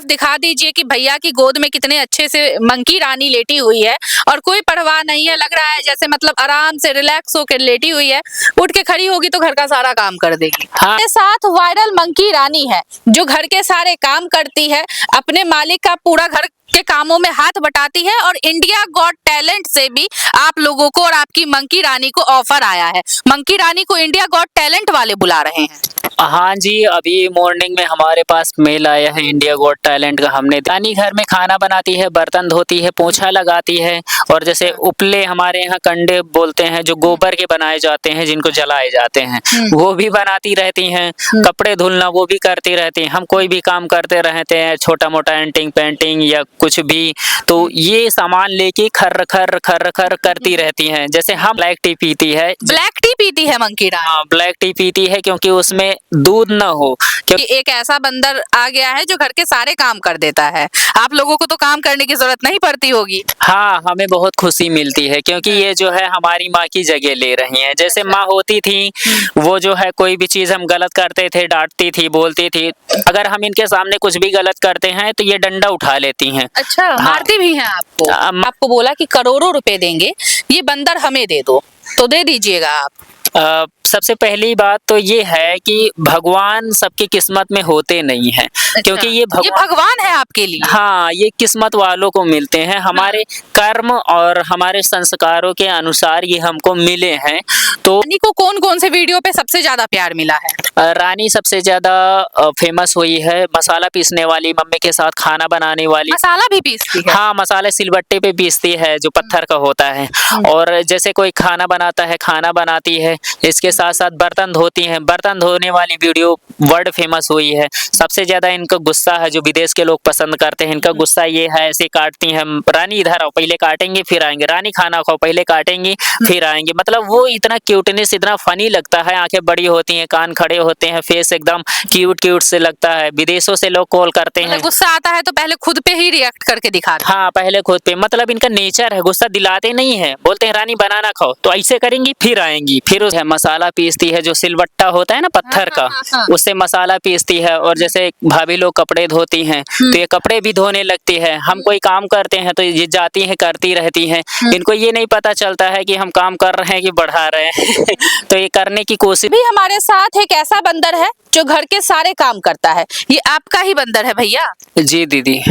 दिखा दीजिए कि भैया की गोद में कितने अच्छे से मंकी रानी लेटी हुई है और कोई परवाह नहीं है, लग रहा है जैसे मतलब आराम से रिलैक्स होकर लेटी हुई है, उठ के खड़ी होगी तो घर का सारा काम कर देगी। हाँ। साथ वायरल मंकी रानी है जो घर के सारे काम करती है, अपने मालिक का पूरा घर के कामों में हाथ बटाती है और इंडिया गॉट टैलेंट से भी आप लोगों को और आपकी मंकी रानी को ऑफर आया है। मंकी रानी को इंडिया गॉट टैलेंट वाले बुला रहे हैं। हाँ जी, अभी मॉर्निंग में हमारे पास मेल आया है इंडिया गॉट टैलेंट का। हमने रानी घर में खाना बनाती है, बर्तन धोती है, पोछा लगाती है और जैसे उपले हमारे यहाँ कंडे बोलते हैं जो गोबर के बनाए जाते हैं जिनको जलाए जाते हैं, वो भी बनाती रहती हैं। कपड़े धुलना वो भी करती रहती हैं। हम कोई भी काम करते रहते हैं, छोटा मोटा एंटिंग पेंटिंग या कुछ भी, तो ये सामान लेके खर खर खर खर करती रहती हैं। जैसे हम ब्लैक टी पीती है। ब्लैक टी पीती है मंकी रानी? हाँ, ब्लैक टी पीती है क्योंकि उसमें दूध न हो। क्योंकि एक ऐसा बंदर आ गया है जो घर के सारे काम कर देता है, आप लोगों को तो काम करने की जरूरत नहीं पड़ती होगी। हाँ, हमें बहुत खुशी मिलती है क्योंकि ये जो है हमारी माँ की जगह ले रही हैं। जैसे माँ होती थी, वो जो है कोई भी चीज हम गलत करते थे डांटती थी, बोलती थी। अगर हम इनके सामने कुछ भी गलत करते हैं तो ये डंडा उठा लेती हैं। अच्छा, हाँ। मारती भी हैं आपको? आपको बोला कि करोड़ों रुपए देंगे, ये बंदर हमें दे दो, तो दे दीजिएगा आप? सबसे पहली बात तो ये है कि भगवान सबकी किस्मत में होते नहीं हैं। अच्छा, क्योंकि ये भगवान है आपके लिए? हाँ, ये किस्मत वालों को मिलते हैं। हमारे कर्म और हमारे संस्कारों के अनुसार ये हमको मिले हैं। तो रानी को कौन कौन से वीडियो पे सबसे ज्यादा प्यार मिला है? रानी सबसे ज्यादा फेमस हुई है मसाला पीसने वाली, मम्मी के साथ खाना बनाने वाली। मसाला भी पीसती है? हाँ, मसाले सिलबट्टे पे पीसती है जो पत्थर का होता है। और जैसे कोई खाना बनाता है, खाना बनाती है, इसके साथ साथ बर्तन धोती हैं। बर्तन धोने वाली वीडियो वर्ल्ड फेमस हुई है। सबसे ज्यादा इनका गुस्सा है जो विदेश के लोग पसंद करते हैं। इनका गुस्सा ये है, ऐसे काटती हैं, रानी इधर आओ, पहले काटेंगे फिर आएंगे, रानी खाना खाओ, पहले काटेंगे फिर आएंगे। मतलब वो इतना क्यूटनेस, इतना फनी लगता है। आंखें बड़ी होती हैं, कान खड़े होते हैं, फेस एकदम क्यूट क्यूट से लगता है। विदेशों से लोग कॉल करते हैं। गुस्सा आता है तो पहले खुद पे ही रिएक्ट करके दिखाते हैं। हाँ, पहले खुद पे, मतलब इनका नेचर है, गुस्सा दिलाते नहीं है। बोलते हैं रानी बनाना खाओ, तो ऐसे करेंगी फिर आएंगी। फिर उसे मसाला पीसती है जो सिलबट्टा होता है ना पत्थर का, उससे मसाला पीसती है। और जैसे भाभी लोग कपड़े धोती हैं तो ये कपड़े भी धोने लगती है। हम कोई काम करते हैं तो ये जाती हैं, करती रहती हैं। इनको ये नहीं पता चलता है कि हम काम कर रहे हैं कि बढ़ा रहे हैं। तो ये करने की कोशिश भी। हमारे साथ एक ऐसा बंदर है जो घर के सारे काम करता है, ये आपका ही बंदर है भैया? जी दीदी,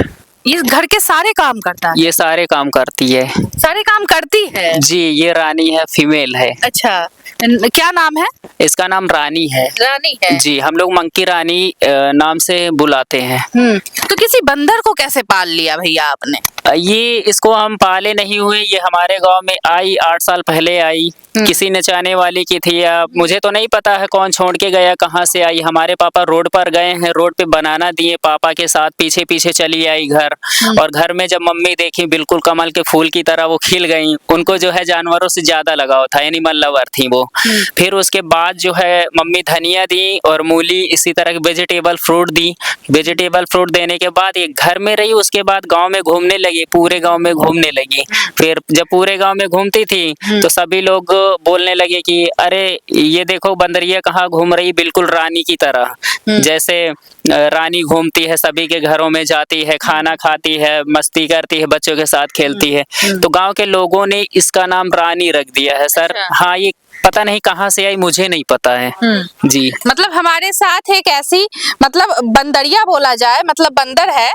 ये घर के सारे काम करता है? ये सारे काम करती है। सारे काम करती है जी? ये रानी है, फीमेल है। अच्छा, क्या नाम है इसका? नाम रानी है। रानी है जी, हम लोग मंकी रानी नाम से बुलाते हैं। तो किसी बंदर को कैसे पाल लिया भैया आपने? ये इसको हम पाले नहीं हुए, ये हमारे गांव में आई, 8 साल पहले आई। किसी नचाने वाली की थी, या मुझे तो नहीं पता है कौन छोड़ के गया, कहाँ से आई। हमारे पापा रोड पर गए हैं, रोड पे बनाना दिए, पापा के साथ पीछे पीछे चली आई घर। और घर में जब मम्मी देखी, बिल्कुल कमल के फूल की तरह वो खिल गई। उनको जो है जानवरों से ज्यादा लगाव था, एनिमल लवर थी वो। फिर उसके बाद जो है मम्मी धनिया दी और मूली, इसी तरह के वेजिटेबल फ्रूट दी। वेजिटेबल फ्रूट देने के बाद ये घर में रही, उसके बाद गाँव में घूमने लगी, पूरे गाँव में घूमने लगी। फिर जब पूरे गाँव में घूमती थी तो सभी लोग बोलने लगे कि अरे ये देखो बंदरिया कहाँ घूम रही, बिल्कुल रानी की तरह। जैसे रानी घूमती है, सभी के घरों में जाती है, खाना खाती है, मस्ती करती है, बच्चों के साथ खेलती है। तो गांव के लोगों ने इसका नाम रानी रख दिया है सर। हाँ, ये पता नहीं कहाँ से आई, मुझे नहीं पता है जी। मतलब हमारे साथ एक ऐसी, मतलब बंदरिया बोला जाए, मतलब बंदर है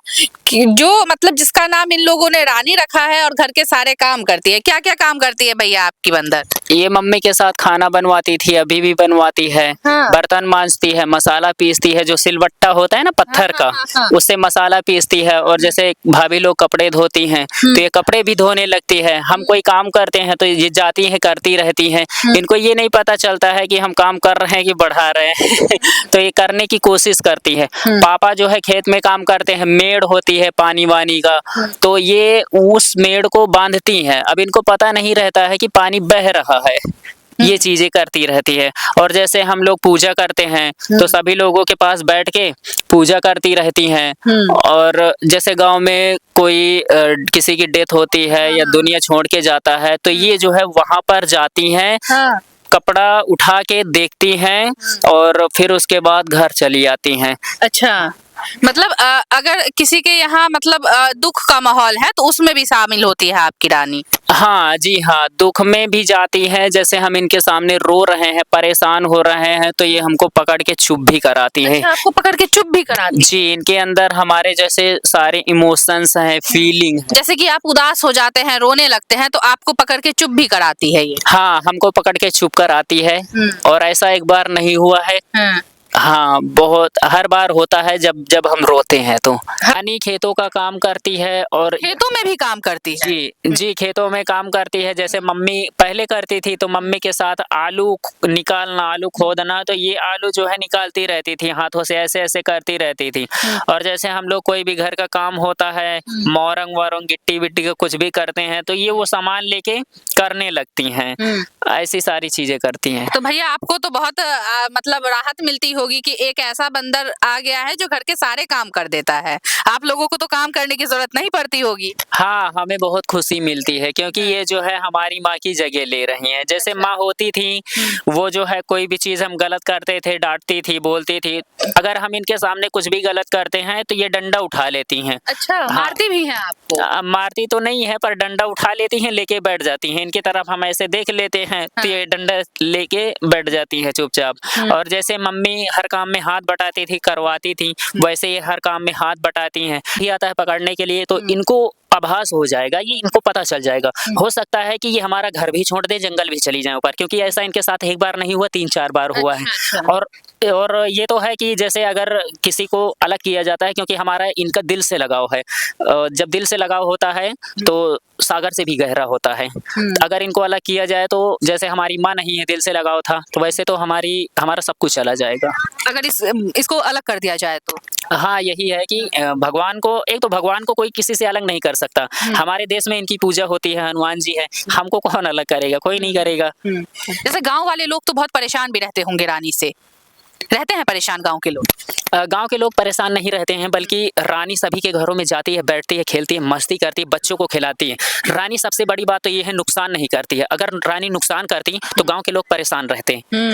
कि जो, मतलब जिसका नाम इन लोगों ने रानी रखा है और घर के सारे काम करती है। क्या क्या काम करती है भैया आपकी बंदर? ये मम्मी के साथ खाना बनवाती थी, अभी भी बनवाती है। बर्तन मांजती है, मसाला पीसती है, जो सिलबट्टा होता है ना पत्थर का, उससे मसाला पीसती है। और जैसे भाभी लोग कपड़े धोती हैं तो ये कपड़े भी धोने लगती है। हम कोई काम करते हैं तो ये जाती है, करती रहती हैं। इनको ये नहीं पता चलता है कि हम काम कर रहे हैं कि बढ़ा रहे हैं। तो ये करने की कोशिश करती है। पापा जो है खेत में काम करते हैं, मेड़ होती है पानी वानी का, तो ये उस मेड़ को बांधती हैं। अब इनको पता नहीं रहता है कि पानी बह रहा है, ये चीजें करती रहती है। और जैसे हम लोग पूजा करते हैं तो सभी लोगों के पास बैठ के पूजा करती रहती हैं। और जैसे गांव में कोई किसी की डेथ होती है या दुनिया छोड़ के जाता है तो ये जो है वहां पर जाती हैं, कपड़ा उठा के देखती हैं और फिर उसके बाद घर चली आती हैं। अच्छा, मतलब अगर किसी के यहाँ मतलब दुख का माहौल है तो उसमें भी शामिल होती है आपकी रानी। हाँ जी हाँ, दुख में भी जाती है। जैसे हम इनके सामने रो रहे हैं, परेशान हो रहे हैं, तो ये हमको पकड़ के चुप भी कराती है। अच्छा, आपको पकड़ के चुप भी कराती है? जी, इनके अंदर हमारे जैसे सारे इमोशंस हैं, फीलिंग है। जैसे कि आप उदास हो जाते हैं, रोने लगते हैं, तो आपको पकड़ के चुप भी कराती है ये? हाँ, हमको पकड़ के चुप कराती है। और ऐसा एक बार नहीं हुआ है। हाँ, बहुत हर बार होता है जब जब हम रोते हैं तो। रानी खेतों का काम करती है और खेतों में भी काम करती है? जी, खेतों में काम करती है। जैसे मम्मी पहले करती थी तो मम्मी के साथ आलू निकालना, आलू खोदना, तो ये आलू जो है निकालती रहती थी, हाथों से ऐसे-ऐसे करती रहती थी। और जैसे हम लोग कोई भी घर का काम होता है, मोरंग-वोरंग, गिट्टी-विट्टी का कुछ भी करते हैं, तो ये वो सामान लेके करने लगती हैं। ऐसी सारी चीज़ें करती हैं। तो भैया आपको तो बहुत मतलब राहत मिलती होगी कि एक ऐसा बंदर आ गया है जो घर के सारे काम कर देता है। आप लोगों को तो काम करने की ज़रूरत नहीं पड़ती होगी। हाँ, हमें बहुत खुशी मिलती है क्योंकि ये जो है हमारी माँ की जगह ले रही हैं। जैसे माँ होती थी, वो जो है कोई भी चीज़ हम गलत करते थे, डाँटती थी, बोलती थी। अगर हम इनके सामने कुछ भी गलत करते हैं तो ये डंडा उठा लेती हैं। अच्छा, मारती भी हैं आपको? मारती तो नहीं है पर डंडा उठा लेती हैं, लेके बैठ जाती हैं। इनकी तरफ हम ऐसे देख लेते हैं तो ये डंडा लेके बैठ जाती हैं चुपचाप। और जैसे मम्मी हर काम में हाथ बटाती थी, करवाती थी, वैसे ये हर काम में हाथ बटाती हैं। ये आता है पकड़ने के लिए तो इनको आभास हो जाएगा, ये इनको पता चल जाएगा। हो सकता है कि ये हमारा घर भी छोड़ दे, जंगल भी चली जाए ऊपर, क्योंकि ऐसा इनके साथ एक बार नहीं हुआ, 3-4 बार हुआ है। और ये तो है कि जैसे अगर किसी को अलग किया जाता है, क्योंकि हमारा इनका दिल से लगाव है। जब दिल से लगाव होता है तो सागर से भी गहरा होता है। अगर इनको अलग किया जाए तो जैसे हमारी माँ नहीं है, दिल से लगाव था, तो वैसे तो हमारा सब कुछ चला जाएगा अगर इसको अलग कर दिया जाए तो। हाँ, यही है कि भगवान को कोई किसी से अलग नहीं कर सकता। हमारे देश में इनकी पूजा होती है, हनुमान जी है, हमको कौन अलग करेगा? कोई नहीं करेगा। जैसे गांव वाले लोग तो बहुत परेशान भी रहते होंगे रानी से, रहते हैं परेशान गांव के लोग? गांव के लोग परेशान नहीं रहते हैं, बल्कि रानी सभी के घरों में जाती है, बैठती है, खेलती है, मस्ती करती है, बच्चों को खिलाती है। रानी सबसे बड़ी बात तो ये है, नुकसान नहीं करती है। अगर रानी नुकसान करती तो गांव के लोग परेशान रहते हैं।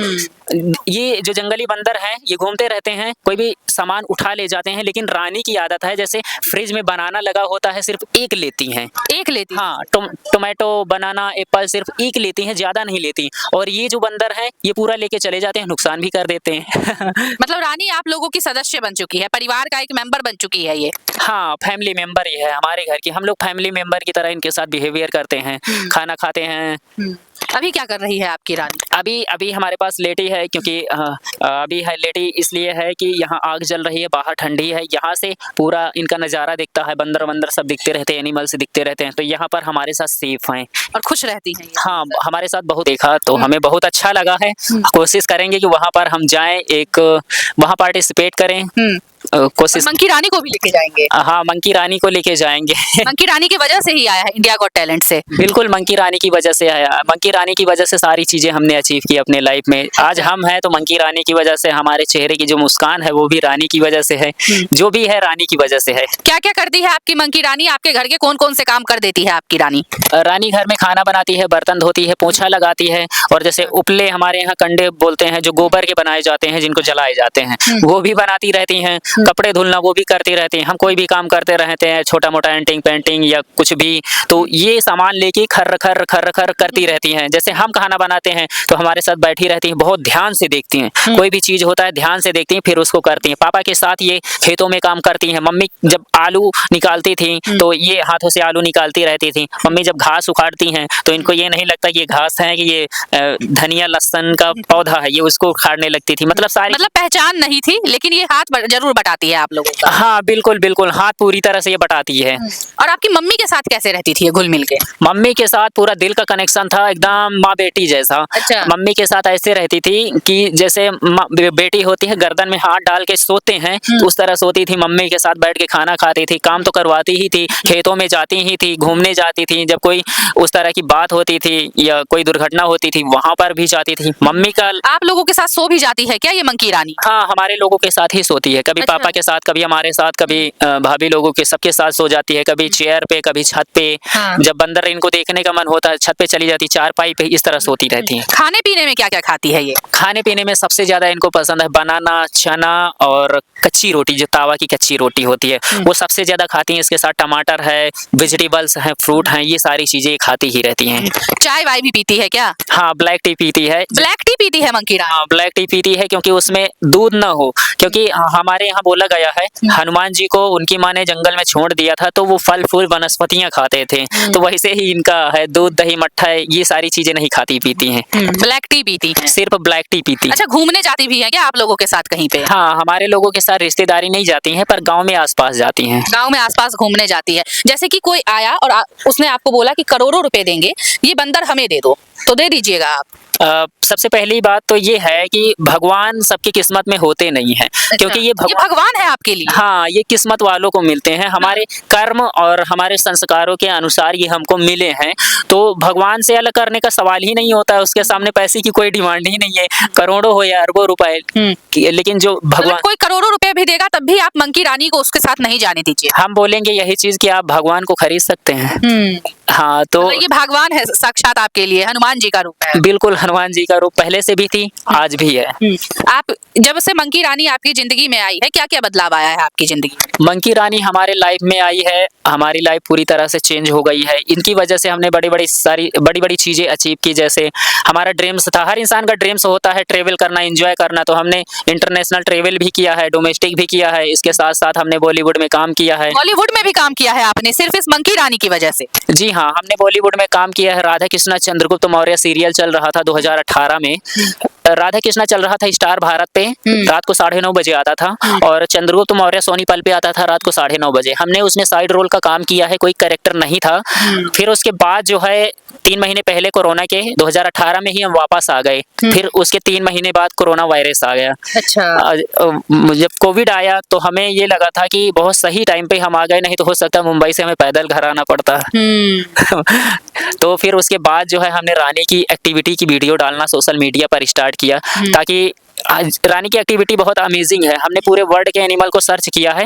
ये जो जंगली बंदर हैं, ये घूमते रहते हैं, कोई भी सामान उठा ले जाते हैं, लेकिन रानी की आदत है, जैसे फ्रिज में बनाना लगा होता है, सिर्फ एक लेती हैं। एक लेती? हाँ, टोमेटो, बनाना, एप्पल सिर्फ एक लेती हैं, ज्यादा नहीं लेती। और ये जो बंदर है, ये पूरा लेके चले जाते हैं, नुकसान भी कर देते हैं। मतलब रानी आप लोगों की सदस्य बन चुकी है, परिवार का एक मेंबर बन चुकी है ये? हाँ, फैमिली मेंबर ही है हमारे घर की। हम लोग फैमिली मेंबर की तरह इनके साथ बिहेवियर करते हैं, खाना खाते हैं। अभी क्या कर रही है आपकी रानी? अभी हमारे पास लेटी है, क्योंकि अभी है लेटी इसलिए है कि यहाँ आग जल रही है, बाहर ठंडी है, यहाँ से पूरा इनका नज़ारा दिखता है, बंदर सब दिखते रहते हैं, एनिमल्स दिखते रहते हैं, तो यहाँ पर हमारे साथ सेफ हैं और खुश रहती हैं ये? हाँ, हमारे साथ बहुत देखा तो हमें बहुत अच्छा लगा है। कोशिश करेंगे कि वहाँ पर हम जाएं, वहाँ पार्टिसिपेट करें। कोशिश। मंकी रानी को भी लेके जाएंगे? हाँ, मंकी रानी को लेके जाएंगे। मंकी रानी की वजह से ही आया है इंडिया गॉट टैलेंट से? बिल्कुल, मंकी रानी की वजह से आया। मंकी रानी की वजह से सारी चीजें हमने अचीव की अपने लाइफ में। आज हम हैं तो मंकी रानी की वजह से। हमारे चेहरे की जो मुस्कान है वो भी रानी की वजह से है, जो भी है रानी की वजह से है। क्या क्या करती है आपकी मंकी रानी? आपके घर के कौन कौन से काम कर देती है आपकी रानी? रानी घर में खाना बनाती है, बर्तन धोती है, पोछा लगाती है, और जैसे उपले, हमारे यहाँ कंडे बोलते हैं, जो गोबर के बनाए जाते हैं, जिनको जलाए जाते हैं, वो भी बनाती रहती हैं। कपड़े धुलना वो भी करती रहती हैं। हम कोई भी काम करते रहते हैं, छोटा मोटा एंटिंग पेंटिंग या कुछ भी, तो ये सामान लेके खर खर खर खर करती रहती हैं। जैसे हम खाना बनाते हैं तो हमारे साथ बैठी रहती हैं, बहुत ध्यान से देखती हैं, कोई भी चीज होता है ध्यान से देखती हैं, फिर उसको करती हैं। पापा के साथ ये खेतों में काम करती हैं। मम्मी जब आलू निकालती थी तो ये हाथों से आलू निकालती रहती थी। मम्मी जब घास उखाड़ती हैं तो इनको ये नहीं लगता कि ये घास है, कि ये धनिया लहसुन का पौधा है, ये उसको उखाड़ने लगती थी। मतलब पहचान नहीं थी, लेकिन ये हाथ जरूर बटाती है आप लोगों का? हाँ, बिल्कुल बिल्कुल, हाथ पूरी तरह से ये बटाती है। और आपकी मम्मी के साथ कैसे रहती थी ये घुल मिल के? मम्मी के साथ पूरा दिल का कनेक्शन था, एकदम माँ बेटी जैसा। अच्छा। मम्मी के साथ ऐसे रहती थी कि जैसे बेटी होती है, गर्दन में हाथ डाल के सोते हैं, उस तरह सोती थी। मम्मी के साथ बैठ के खाना खाती थी, काम तो करवाती ही थी, खेतों में जाती ही थी, घूमने जाती थी, जब कोई उस तरह की बात होती थी या कोई दुर्घटना होती थी वहां पर भी जाती थी। मम्मी का। आप लोगों के साथ सो भी जाती है क्या ये मंकी रानी? हाँ, हमारे लोगों के साथ ही सोती है, कभी अच्छा। पापा के साथ, कभी हमारे साथ, कभी भाभी लोगों के, सबके साथ सो जाती है। कभी चेयर पे, कभी छत पे। हाँ। जब बंदर इनको देखने का मन होता है छत पे चली जाती, चारपाई पे, इस तरह सोती रहती है। खाने पीने में क्या क्या खाती है ये? खाने पीने में सबसे ज्यादा इनको पसंद है बनाना, चना और कच्ची रोटी, जो तावा की कच्ची रोटी होती है वो सबसे ज्यादा खाती हैं। इसके साथ टमाटर है, वेजिटेबल्स हैं, फ्रूट हैं, ये सारी चीजें खाती ही रहती हैं। चाय वाय भी पीती है क्या? हाँ, ब्लैक टी पीती है। ब्लैक टी पीती है मंकी रानी? हाँ, ब्लैक टी पीती है क्योंकि उसमें दूध ना हो, क्योंकि हमारे यहाँ बोला गया है हनुमान जी को उनकी माँ ने जंगल में छोड़ दिया था तो वो फल फूल वनस्पतियाँ खाते थे, तो वैसे ही इनका है, दूध दही मट्ठा है, ये सारी चीजें नहीं खाती पीती हैं। ब्लैक टी पीती है? सिर्फ ब्लैक टी पीती। अच्छा, घूमने जाती भी है क्या आप लोगों के साथ कहीं पे? हाँ, हमारे लोगों के साथ रिश्तेदारी नहीं जाती हैं पर गांव में आसपास जाती हैं। गांव में आसपास घूमने जाती है। जैसे कि कोई आया और उसने आपको बोला कि करोड़ों रुपए देंगे, ये बंदर हमें दे दो, तो दे दीजिएगा आप? सबसे पहली बात तो ये है कि भगवान सबकी किस्मत में होते नहीं हैं। अच्छा, क्योंकि ये भगवान है आपके लिए? हाँ, ये किस्मत वालों को मिलते हैं। हमारे कर्म और हमारे संस्कारों के अनुसार ये हमको मिले हैं, तो भगवान से अलग करने का सवाल ही नहीं होता है। उसके सामने पैसे की कोई डिमांड ही नहीं है, करोड़ों हो या अरबों रुपए। लेकिन जो भगवान कोई करोड़ों रुपए भी देगा तब भी आप मंकी रानी को उसके साथ नहीं जाने दीजिए। हम बोलेंगे यही चीज कि आप भगवान को खरीद सकते हैं। हाँ, तो ये भगवान है साक्षात आपके लिए, हनुमान जी का रूप है? बिल्कुल, हनुमान जी का रूप पहले से भी थी, आज भी है। आप जब से मंकी रानी आपकी जिंदगी में आई है, क्या क्या बदलाव आया है आपकी जिंदगी में? मंकी रानी हमारे लाइफ में आई है, हमारी लाइफ पूरी तरह से चेंज हो गई है। इनकी वजह से हमने बड़ी बड़ी चीजें अचीव की। जैसे हमारा ड्रीम्स था, हर इंसान का ड्रीम्स होता है ट्रेवल करना, एंजॉय करना, तो हमने इंटरनेशनल ट्रेवल भी किया है, डोमेस्टिक भी किया है। इसके साथ साथ हमने बॉलीवुड में काम किया है। बॉलीवुड में भी काम किया है आपने सिर्फ इस मंकी रानी की वजह से? जी हाँ, हमने बॉलीवुड में काम किया है। राधा कृष्णा चंद्रगुप्त मौर्य सीरियल चल रहा था 2018 में। राधा कृष्णा चल रहा था स्टार भारत पे, रात को 9:30 बजे आता था, और चंद्रगुप्त मौर्य सोनी पल पे आता था रात को 9:30 बजे। हमने उसमें साइड रोल का काम किया है, कोई कैरेक्टर नहीं था। फिर उसके बाद जो है 3 महीने पहले कोरोना के 2018 में ही हम वापस आ गए। फिर उसके 3 महीने बाद कोरोना वायरस आ गया। अच्छा। जब कोविड आया तो हमें ये लगा था कि बहुत सही टाइम पे हम आ गए, नहीं तो हो सकता मुंबई से हमें पैदल घर आना पड़ता। तो फिर उसके बाद जो है हमने रानी की एक्टिविटी की वीडियो डालना सोशल मीडिया पर स्टार्ट किया, ताकि रानी की एक्टिविटी बहुत अमेजिंग है। हमने पूरे वर्ल्ड के एनिमल को सर्च किया है,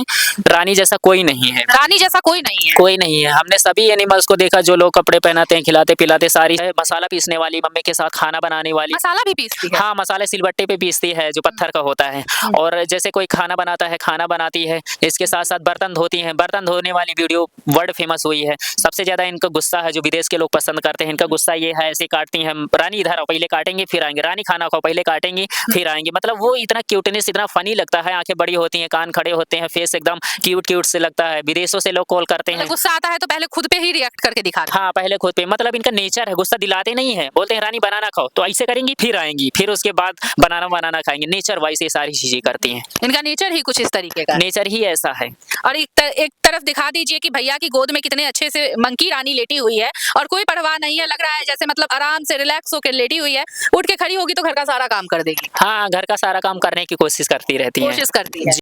रानी जैसा कोई नहीं है। रानी जैसा कोई नहीं है? कोई नहीं है। हमने सभी एनिमल्स को देखा, जो लोग कपड़े पहनाते हैं, खिलाते पिलाते, सारी है। मसाला पीसने वाली, मम्मी के साथ खाना बनाने वाली। मसाला भी पीसती है? हाँ, मसाले सिलबट्टे पे पीसती है, जो पत्थर का होता है। और जैसे कोई खाना बनाता है, खाना बनाती है। इसके साथ साथ बर्तन धोती हैं, बर्तन धोने वाली वीडियो वर्ल्ड फेमस हुई है। सबसे ज्यादा इनका गुस्सा है, जो विदेश के लोग पसंद करते हैं, इनका गुस्सा ये है, ऐसे काटती हैं। रानी इधर आओ, पहले काटेंगे फिर आएंगे। रानी खाना खाओ, पहले काटेंगे फिर आएंगे। मतलब वो इतना क्यूटनेस, इतना फनी लगता है। आंखें बड़ी होती हैं, कान खड़े होते हैं, फेस एकदम क्यूट क्यूट से लगता है। विदेशों से लोग कॉल करते हैं। गुस्सा आता है तो पहले खुद पे ही रिएक्ट करके दिखाते हैं? हाँ, पहले खुद पे। मतलब इनका नेचर है, गुस्सा दिलाते नहीं है। बोलते हैं रानी बनाना खाओ, तो ऐसे करेंगी फिर आएंगी, फिर उसके बाद बनाना खाएंगे। नेचर वाइज ये सारी चीजें करती हैं। इनका नेचर ही कुछ इस तरीके का? नेचर ही ऐसा है। और एक तरफ दिखा दीजिए कि भैया की गोद में कितने अच्छे से मंकी रानी लेटी हुई है और कोई परवाह नहीं है, लग रहा है जैसे मतलब आराम से रिलैक्स होकर लेटी हुई है। उठ के खड़ी होगी तो घर का सारा काम कर देगी। हाँ, घर का सारा काम करने की कोशिश करती रहती है। कोशिश करती है।